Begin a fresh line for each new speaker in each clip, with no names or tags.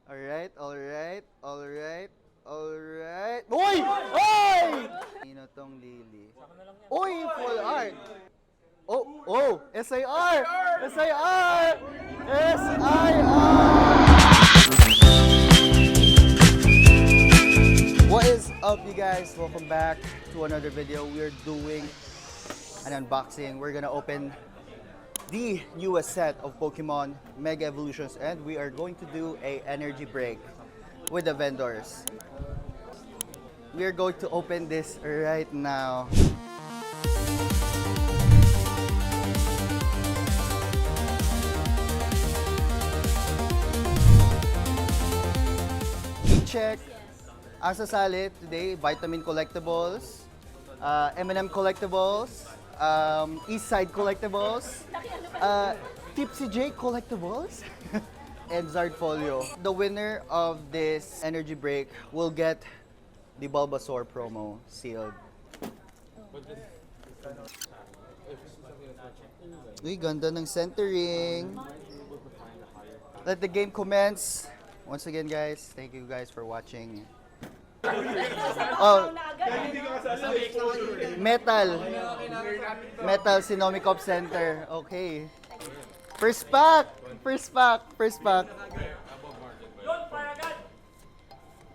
Alright, alright, alright, alright. Uy! Uy! Sino tong Lily? Uy, full art! Oh, oh! SIR! SIR! SIR! What is up, you guys? Welcome back to another video. We're doing an unboxing. We're gonna open the newest set of Pokemon Mega Evolutions, and we are going to do a energy break with the vendors. We are going to open this right now. Check ang sasali today: Vitamin Collectibles, M&M Collectibles, Eastside Collectibles, Tipsy J Collectibles, and Zardfolio. The winner of this energy break will get the Bulbasaur promo sealed. Uy, ganda ng centering. Let the game commence. Once again, guys, thank you guys for watching. Oh, Metal Sinomicop Center. Okay. First pack.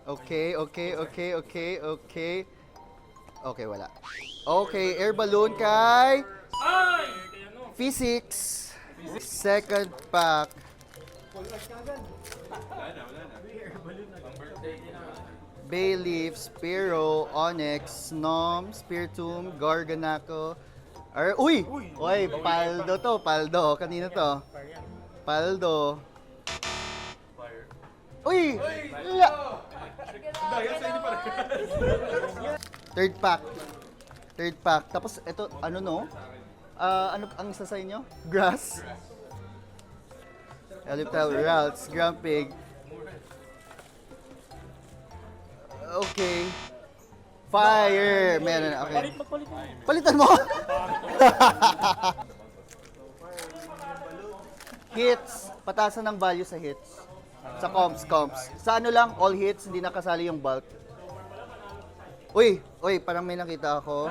Okay. Okay, wala. Okay, air balloon kay Physics. Second pack. Bayleaf, Spearow, Onyx, Snom, Spiritomb, Garganacl. Uy! Uy, Paldo to, Paldo. Kanino to? Paldo. Uy! Third pack. Tapos ito, ano no? Ano ang isa sa inyo? Grass. Elliptal, Ralts, Grumpig. Okay. Fire! Meron na, okay. Palitan mo! Hits. Patasan ng value sa hits. Sa comps. Sa ano lang, all hits, hindi nakasali yung bulk. Uy, parang may nakita ako.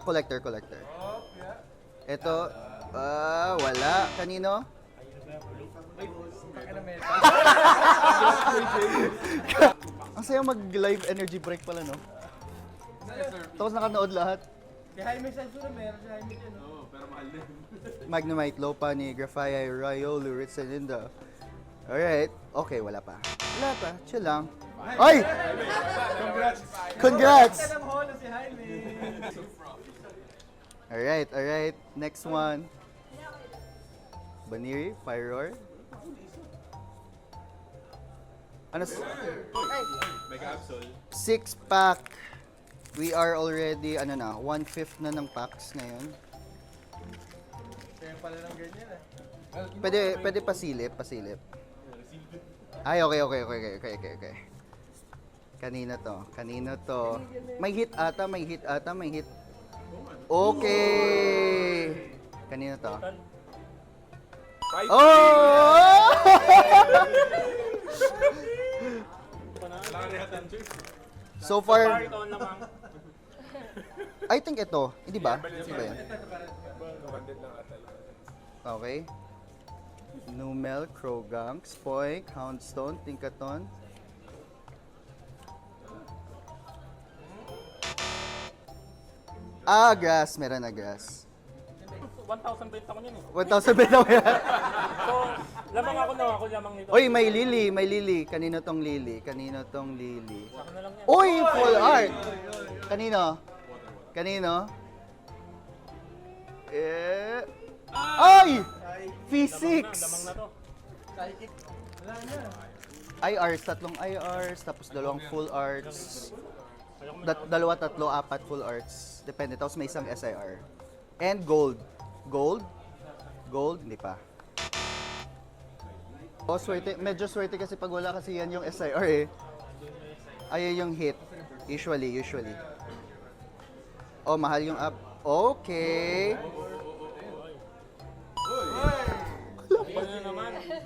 Collector. Ito, wala. Kanino? Ang saya mag-live energy break pala, no? Tapos nakanood lahat.
Si Jaime Sansura meron si Jaime dyan, no? Oo, pero mahal din.
Magnemite, Lopunny, Grafaiai, Riolu, Ritzaninda. Alright. Okay, wala pa. Chill lang. Ay! Congrats!
Alam mo na si Jaime.
Alright. Next one. Baniri, Pyroar. Ano?
Mega Absol.
6-pack. We are already, 1/5 na ng packs ngayon.
Kaya pala ng ganyan,
Pwede pasilip. Ay, okay. Kanino to? May hit ata. Okay. Kanino to? Oh! So far, I think ito. Hindi ba? Hindi ba yan? Okay. Numel, Croagunk, Spoink, Houndstone, Tinkaton. Grass. Meron na grass.
1,000 benta ko niyan eh.
1,000 benta mo yan.
So, ako lamang nito.
Uy, may Lily. Kanino tong Lily?
Saka na lang yan.
Uy, full art! Kanino? Ay! Physics!
Damang na to.
IRs, tatlong IRs, tapos dalawang full arts. Dalawa, tatlo, apat full arts. Depende. Tapos may isang SIR. And gold. Gold? Hindi pa. Swerte. Medyo swerte kasi pag wala kasi yan yung SIR eh. Ayun yung hit. Usually. Oh, mahal yung up. Okay.
naman.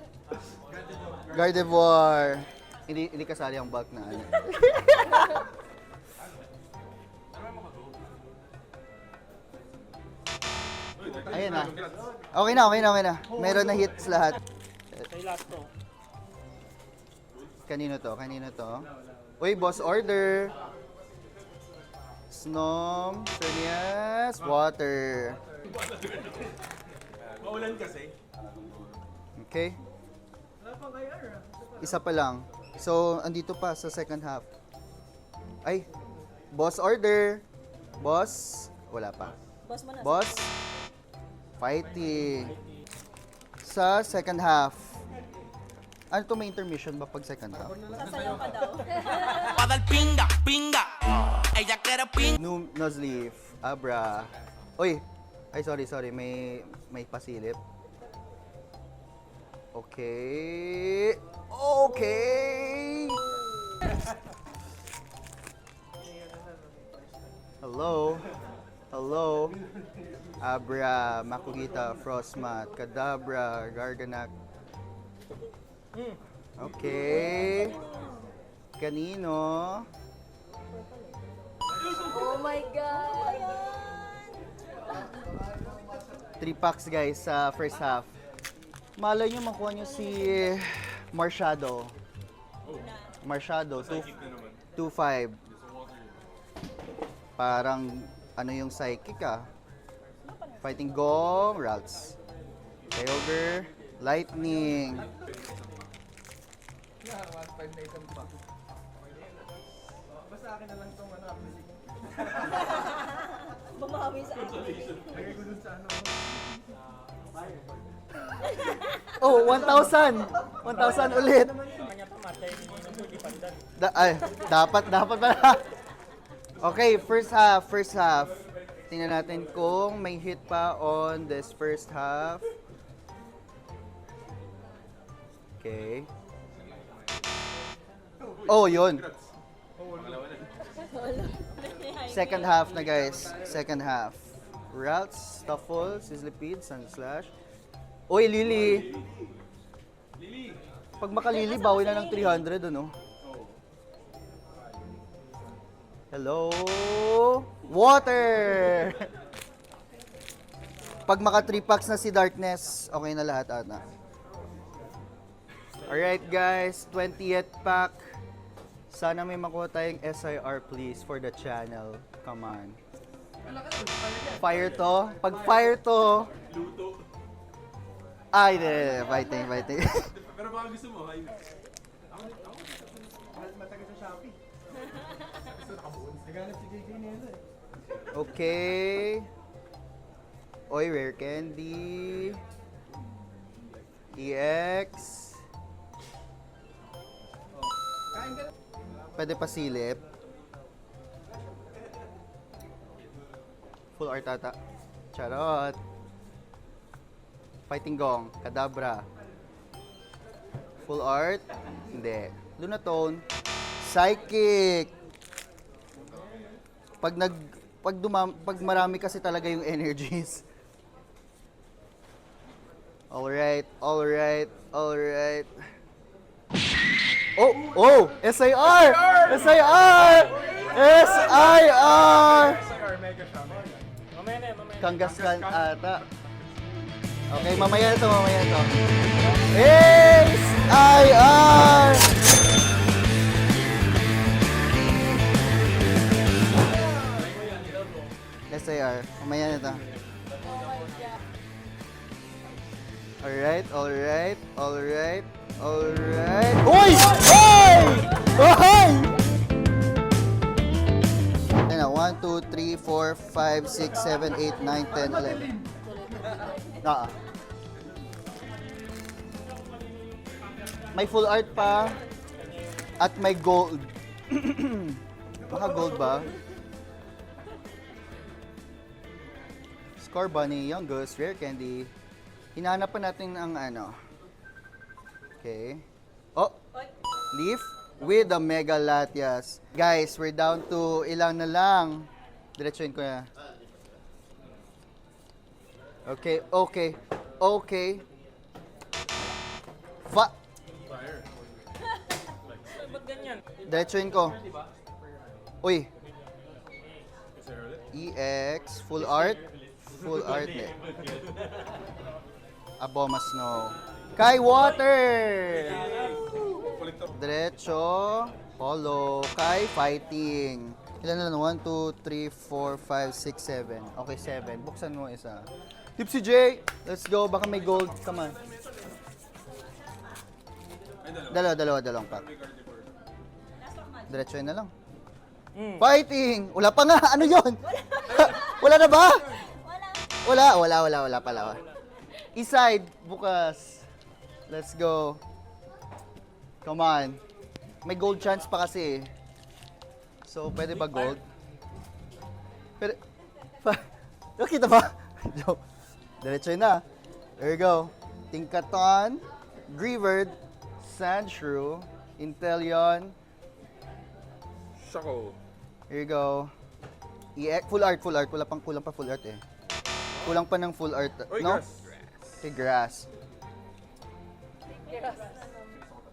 Gardevoir. Hindi kasali ang bulk na ano. Ayan na. Okay na. Meron na hits lahat.
Say last to.
Kanino to? Uy, boss order. Snom, Fernias, water.
Maulan kasi.
Okay. Isa pa lang. So, andito pa sa second half. Ay, boss order. Boss, wala pa.
Boss mo na.
Boss, fighting. Sa second half. Ano to, may intermission ba pag second half?
Sasayaw ka daw.
Para el pinga, pinga. Ella quiere pinga.
Nozleaf, Abra. Uy, ay sorry, may pasilip. Okay. Hello. Abra, Makugita, Frostmat, Kadabra, Garganak. Okay. Kanino?
Oh my God!
3 packs guys sa first half. Malay nyo makuha nyo si Marshado. Marshado, 2-5. Parang ano yung psychic ah. Fighting Gong, Ralts. Kyogre, Lightning.
Basta akin na lang itong ano, application.
Bumawi sa akin.
Lagay ko dun sa ano.
Oh, 1,000! 1,000 ulit!
Kanya to, matay ni Ninong ko, di pandan.
Dapat pala. Okay, first half. Tingnan natin kung may hit pa on this first half. Okay. Oh, yun. Second half na guys. Second half. Routes, Stuffle, Sizzlipede, Sunslash. Uy, Lily. Pag makalili, bawi na ng 300, ano? Hello? Water! Pag maka 3 packs na si Darkness, okay na lahat ata. Alright guys, 20th pack. Sana may makuha tayong SIR please for the channel. Come on. Fire to? Pag fire to... Ay, fighting.
Pero baka gusto mo, hay. Matagal sa Shopee. Gusto nakabuon. Naganap si JJ nila eh.
Okay. Oy, Rare Candy. EX.
Kain ka na.
Pwede pa silip. Full art ata. Charot. Fighting Gong. Kadabra. Full art. Hindi. Lunatone. Psychic. Pag marami kasi talaga yung energies. Alright. Oh! SIR!
Mamaya na.
Kangaskhan ata. Okay, mamaya ito. SIR. Mamaya na ito. Alright. Uy! Ayun na, 1, 2, 3, 4, 5, 6, 7, 8, 9, 10, 11. May full art pa at may gold. Baka gold ba? Score Bunny, Young Goose, Rare Candy. Hinahanap pa natin ang ano. Okay. Oh! Leaf with the Mega Latias. Guys, we're down to ilang na lang. Diretsuin ko na. Okay.
Ba't ganyan?
Diretsuin ko. Uy. EX, full art. Full art eh. Aboma Snow. Kai Water! Diretso. Polo. Kai Fighting. Ilan na lang? 1, 2, 3, 4, 5, 6, 7. Okay, 7. Buksan mo isa. Tipsy J! Let's go. Baka may gold. Come on. Dalawang pack. Diretso na lang. Fighting! Wala pa nga! Ano yun? Wala na ba? Wala pala. Eastside, bukas. Let's go. Come on. May gold chance pa kasi eh. So, pwede ba gold? Pwede. Nakita ba? Joke. Diretso na. There you go. Tingkaton, Greavard, Sandshrew, Inteleon.
Shako.
Here you go. EX, full art. Kulang pa full art eh. Kulang pa ng full art.
Oy,
No?
grass.
Okay, grass.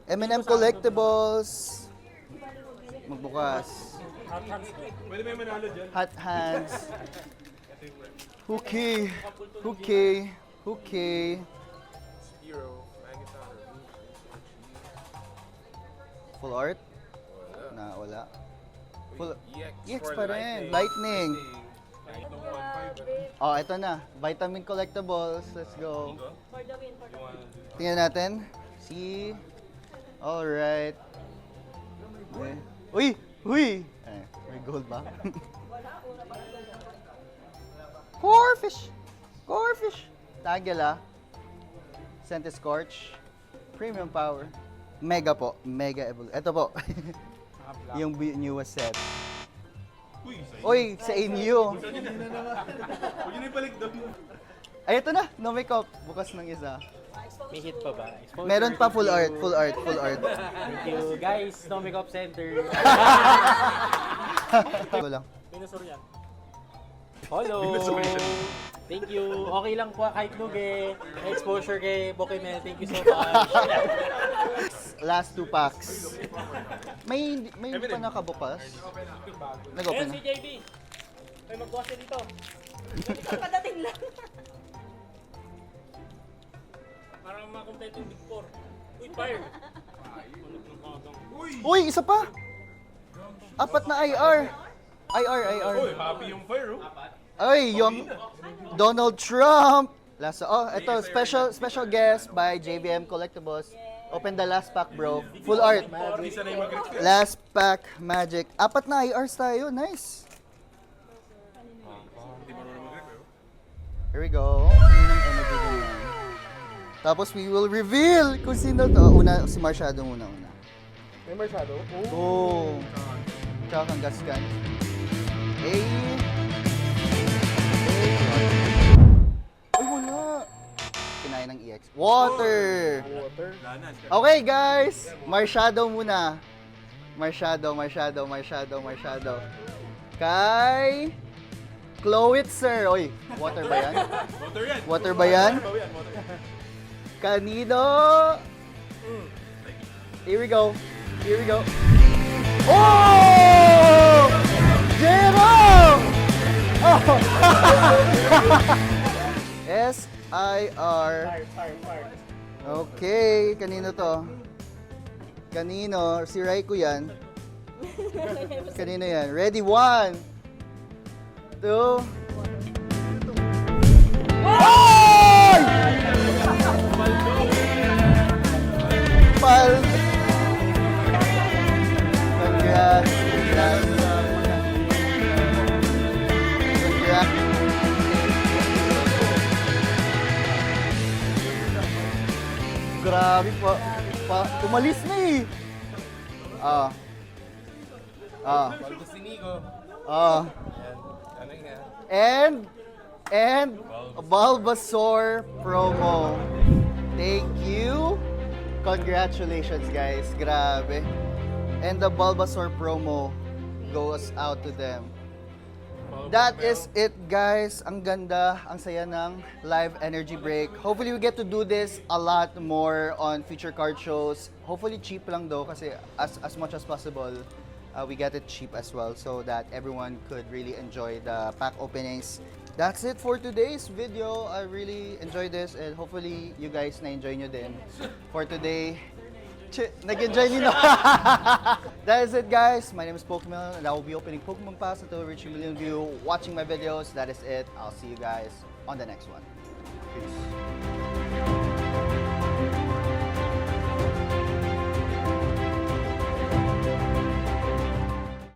M&M Collectibles. Magbukas.
Hot hands ko eh.
Pwede may manalo dyan.
Hot hands. Okay.
Hero. Magnetar.
Full art? Wala. Full EX
for
pa rin. Lightning.
Lightning.
Oh, ito na. Vitamin Collectibles. Let's go.
For the win, for the win.
Tingnan natin. See? Alright. Okay. Uy! Eh, may gold ba? Corfish! Tagela. Centiscorch. Premium Power. Mega po. Mega Evolution. Ito po. Yung newest set. Uy, sa inyo.
Huwag yun na ibalik doon.
Ay, ito na. No makeup. Bukas ng isa.
May hit pa ba? Exposure,
Meron pa full
thank
art.
you.
Full art.
Thank you. Guys, No Makeup Center.
Ito lang.
Dinosaur yan.
Hello. Thank you. Okay lang po kahit lugi. May exposure kay Pokemel. Thank you so much.
Last 2 packs. May hindi pa nakabukas. Nag-open
Ayan
na.
si JB. May magbukas siya dito.
Padating lang.
Parang makompleto yung Big 4. Uy, fire!
Uy, isa pa! 4 na IR.
Uy, happy yung fire, oh.
Ay, yung Donald Trump. Last, ito, special guest by JBM Collectibles. Open the last pack, bro. Full art.
Hindi sanay mag-reach ka.
Last pack, magic. 4 na IRs tayo. Nice.
Hindi marunong mag-reach, oh.
Here we go. Sinong energy din yan. Tapos we will reveal kung sino to. Una, si Marshado muna.
May Marshadow?
Oh. Tsaka kang gaskan. Ay, wala. Kinain ng EX. Water.
Lanan.
Okay, guys. Marshado muna. Marshado. Kay Clowitzer. Oy, water ba yan?
Motor yan.
Water ba yan?
Motor yan, motor yan.
Kanino? Here we go. Oh! Jero! Oh! S-I-R.
Fire.
Okay, kanino to? Kanino? Si Raiko yan. Kanino yan? Ready? 1, 2. Oy! Pal. Congrats. Grabe pa. Umalis na eh.
Sinigo. Ano nga?
And Bulbasaur promo. Thank you. Congratulations, guys. Grabe. And the Bulbasaur promo goes out to them. that is it, guys. Ang ganda, ang saya ng live energy break. Hopefully, we get to do this a lot more on future card shows. Hopefully, cheap lang though, kasi as much as possible, we get it cheap as well so that everyone could really enjoy the pack openings. That's it for today's video. I really enjoyed this and hopefully you guys na-enjoy nyo din. For today, nag-enjoy nyo na. That is it, guys. My name is Pokemon and I will be opening Pokemon Pass until we reach a million view. Watching my videos. That is it. I'll see you guys on the next one. Peace.